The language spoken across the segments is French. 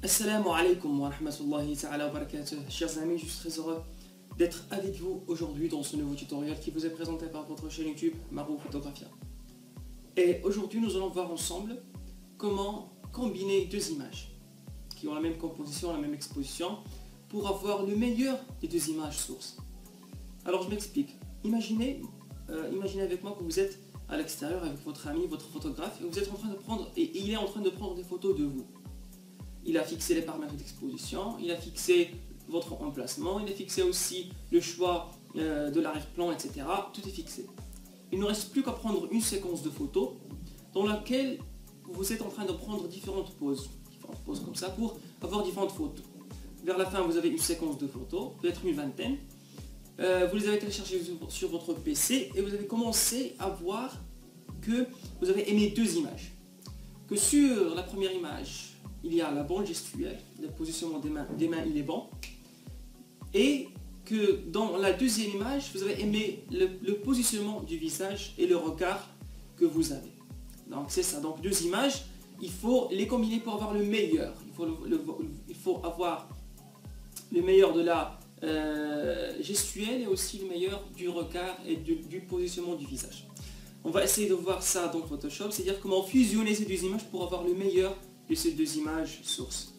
Assalamu alaikum wa rahmatullahi ta'ala wa barakatuh. Chers amis, je suis très heureux d'être avec vous aujourd'hui dans ce nouveau tutoriel qui vous est présenté par votre chaîne YouTube Marou Photographia. Et aujourd'hui, nous allons voir ensemble comment combiner deux images qui ont la même composition, la même exposition pour avoir le meilleur des deux images sources. Alors je m'explique. Imaginez avec moi que vous êtes à l'extérieur avec votre ami, votre photographe, et vous êtes en train de prendre, et il est en train de prendre des photos de vous. Il a fixé les paramètres d'exposition, il a fixé votre emplacement, il a fixé aussi le choix de l'arrière-plan, etc. Tout est fixé. Il ne reste plus qu'à prendre une séquence de photos dans laquelle vous êtes en train de prendre différentes poses comme ça pour avoir différentes photos. Vers la fin, vous avez une séquence de photos, peut-être une vingtaine. Vous les avez téléchargées sur votre PC et vous avez commencé à voir que vous avez aimé deux images. Que sur la première image, il y a la bonne gestuelle, le positionnement des mains il est bon. Et que dans la deuxième image, vous avez aimé le positionnement du visage et le regard que vous avez. Donc c'est ça, donc deux images, il faut les combiner pour avoir le meilleur. Il faut avoir le meilleur de la gestuelle et aussi le meilleur du regard et du positionnement du visage. On va essayer de voir ça dans Photoshop, c'est-à-dire comment fusionner ces deux images pour avoir le meilleur de ces deux images sources.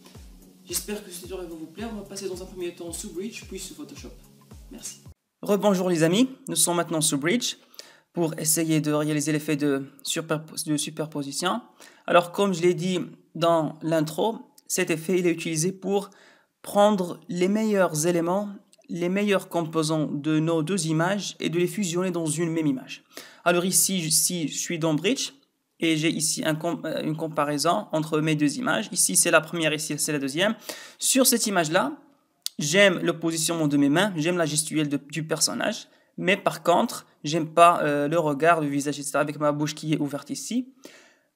J'espère que ce tutoriel va vous plaire. On va passer dans un premier temps sous Bridge, puis sous Photoshop. Merci. Rebonjour les amis, nous sommes maintenant sous Bridge pour essayer de réaliser l'effet de superposition. Alors comme je l'ai dit dans l'intro, cet effet il est utilisé pour prendre les meilleurs éléments, les meilleurs composants de nos deux images et de les fusionner dans une même image. Alors ici, je suis dans Bridge et j'ai ici une comparaison entre mes deux images. Ici c'est la première, ici c'est la deuxième. Sur cette image-là, j'aime le positionnement de mes mains, j'aime la gestuelle du personnage, mais par contre, j'aime pas le regard, le visage, etc. avec ma bouche qui est ouverte ici.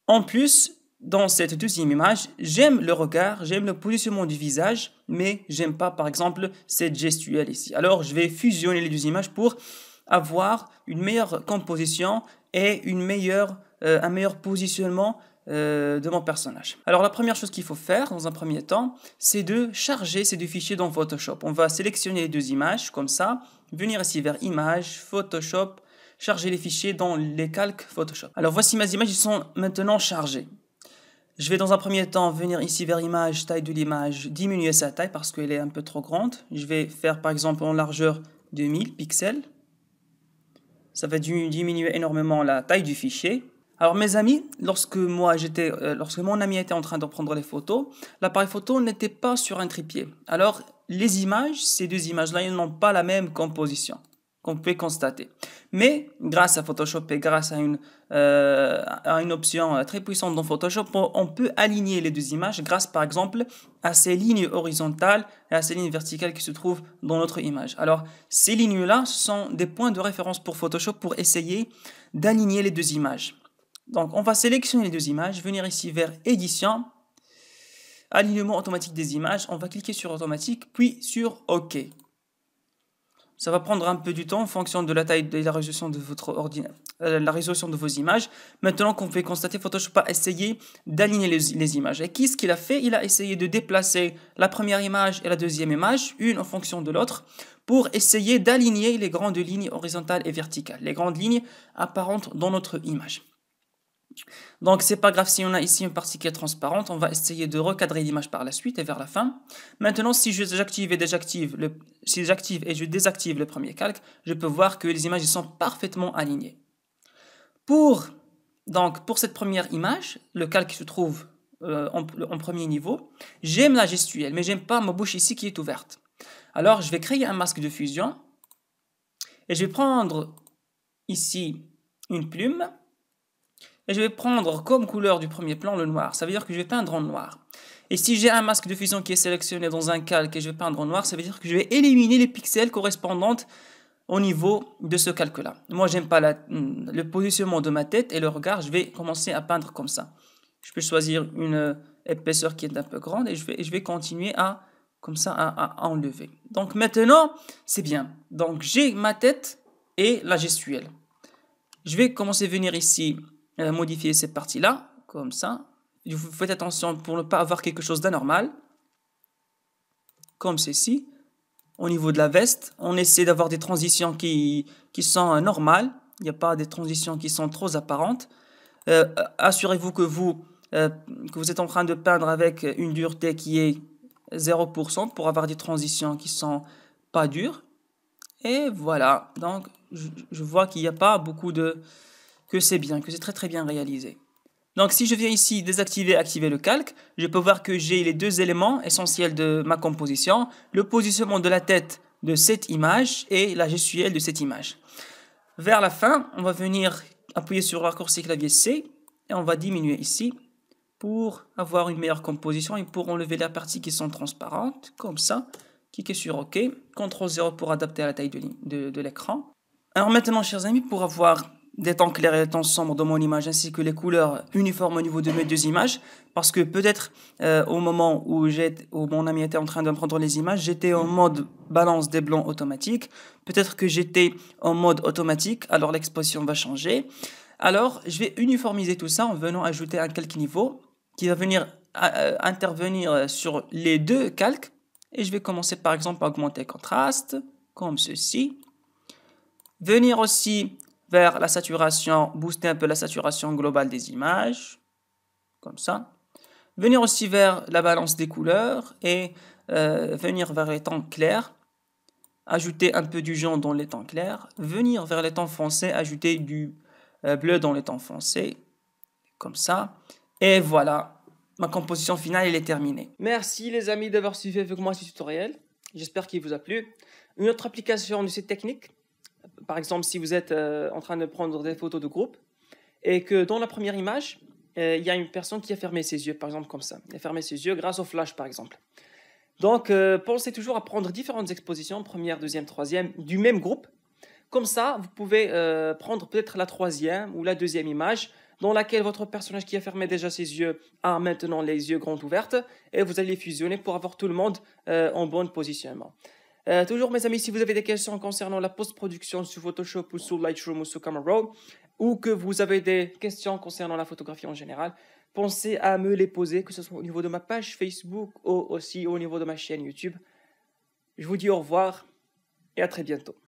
En plus, dans cette deuxième image, j'aime le regard, j'aime le positionnement du visage, mais j'aime pas par exemple cette gestuelle ici. Alors je vais fusionner les deux images pour avoir une meilleure composition et un meilleur positionnement de mon personnage. Alors la première chose qu'il faut faire dans un premier temps, c'est de charger ces deux fichiers dans Photoshop. On va sélectionner les deux images comme ça, venir ici vers Images, Photoshop, charger les fichiers dans les calques Photoshop. Alors voici mes images, ils sont maintenant chargées. Je vais dans un premier temps venir ici vers Image, taille de l'image, diminuer sa taille parce qu'elle est un peu trop grande. Je vais faire par exemple en largeur 2000 pixels. Ça va diminuer énormément la taille du fichier. Alors mes amis, lorsque mon ami était en train de prendre les photos, l'appareil photo n'était pas sur un trépied. Alors les images, ces deux images-là, ils n'ont pas la même composition qu'on peut constater. Mais grâce à Photoshop et grâce à une option très puissante dans Photoshop, on peut aligner les deux images grâce par exemple à ces lignes horizontales et à ces lignes verticales qui se trouvent dans notre image. Alors ces lignes-là sont des points de référence pour Photoshop pour essayer d'aligner les deux images. Donc on va sélectionner les deux images, venir ici vers Édition, Alignement automatique des images, on va cliquer sur Automatique, puis sur OK. Ça va prendre un peu du temps en fonction de la taille et la résolution de la résolution de vos images. Maintenant qu'on peut constater, Photoshop a essayé d'aligner les images. Et qu'est-ce qu'il a fait? Il a essayé de déplacer la première image et la deuxième image, une en fonction de l'autre, pour essayer d'aligner les grandes lignes horizontales et verticales, les grandes lignes apparentes dans notre image. Donc c'est pas grave si on a ici une partie qui est transparente, on va essayer de recadrer l'image par la suite et vers la fin. Maintenant si j'active et je désactive le premier calque, je peux voir que les images sont parfaitement alignées. Pour cette première image, le calque se trouve en premier niveau, j'aime la gestuelle mais j'aime pas ma bouche ici qui est ouverte. Alors je vais créer un masque de fusion et je vais prendre ici une plume. Et je vais prendre comme couleur du premier plan le noir. Ça veut dire que je vais peindre en noir. Et si j'ai un masque de fusion qui est sélectionné dans un calque et je vais peindre en noir, ça veut dire que je vais éliminer les pixels correspondants au niveau de ce calque-là. Moi, j'aime pas le positionnement de ma tête et le regard. Je vais commencer à peindre comme ça. Je peux choisir une épaisseur qui est un peu grande et je vais continuer à enlever. Donc maintenant, c'est bien. Donc j'ai ma tête et la gestuelle. Je vais commencer à venir ici modifier cette partie-là, comme ça. Vous faites attention pour ne pas avoir quelque chose d'anormal. comme ceci. Au niveau de la veste, on essaie d'avoir des transitions qui sont normales. Il n'y a pas des transitions qui sont trop apparentes. Assurez-vous que vous êtes en train de peindre avec une dureté qui est 0% pour avoir des transitions qui sont pas dures. Et voilà, donc je vois qu'il n'y a pas beaucoup que c'est bien, que c'est très très bien réalisé. Donc si je viens ici désactiver, activer le calque, je peux voir que j'ai les deux éléments essentiels de ma composition, le positionnement de la tête de cette image et la gestuelle de cette image. Vers la fin, on va venir appuyer sur le raccourci clavier C et on va diminuer ici pour avoir une meilleure composition et pour enlever les parties qui sont transparentes, comme ça. Cliquez sur OK, CTRL 0 pour adapter à la taille de l'écran. Alors maintenant, chers amis, pour avoir des tons clairs et des tons sombres dans mon image, ainsi que les couleurs uniformes au niveau de mes deux images, parce que peut-être au moment où mon ami était en train de me prendre les images, j'étais en mode balance des blancs automatique, peut-être que j'étais en mode automatique, alors l'exposition va changer. Alors, je vais uniformiser tout ça en venant ajouter un calque niveau qui va venir intervenir sur les deux calques, et je vais commencer par exemple à augmenter le contraste, comme ceci. Venir aussi vers la saturation, booster un peu la saturation globale des images, comme ça. Venir aussi vers la balance des couleurs et venir vers les tons clairs, ajouter un peu du jaune dans les tons clairs. Venir vers les tons foncés, ajouter du bleu dans les tons foncés, comme ça. Et voilà, ma composition finale elle est terminée. Merci les amis d'avoir suivi avec moi ce tutoriel. J'espère qu'il vous a plu. Une autre application de cette technique, par exemple si vous êtes en train de prendre des photos de groupe et que dans la première image, il y a une personne qui a fermé ses yeux, par exemple comme ça. Il a fermé ses yeux grâce au flash par exemple. Donc pensez toujours à prendre différentes expositions, première, deuxième, troisième, du même groupe. Comme ça, vous pouvez prendre peut-être la troisième ou la deuxième image dans laquelle votre personnage qui a fermé déjà ses yeux a maintenant les yeux grands ouverts et vous allez fusionner pour avoir tout le monde en bon positionnement. Toujours mes amis, si vous avez des questions concernant la post-production sur Photoshop ou sur Lightroom ou sur Camera Raw ou que vous avez des questions concernant la photographie en général, pensez à me les poser, que ce soit au niveau de ma page Facebook ou aussi au niveau de ma chaîne YouTube. Je vous dis au revoir et à très bientôt.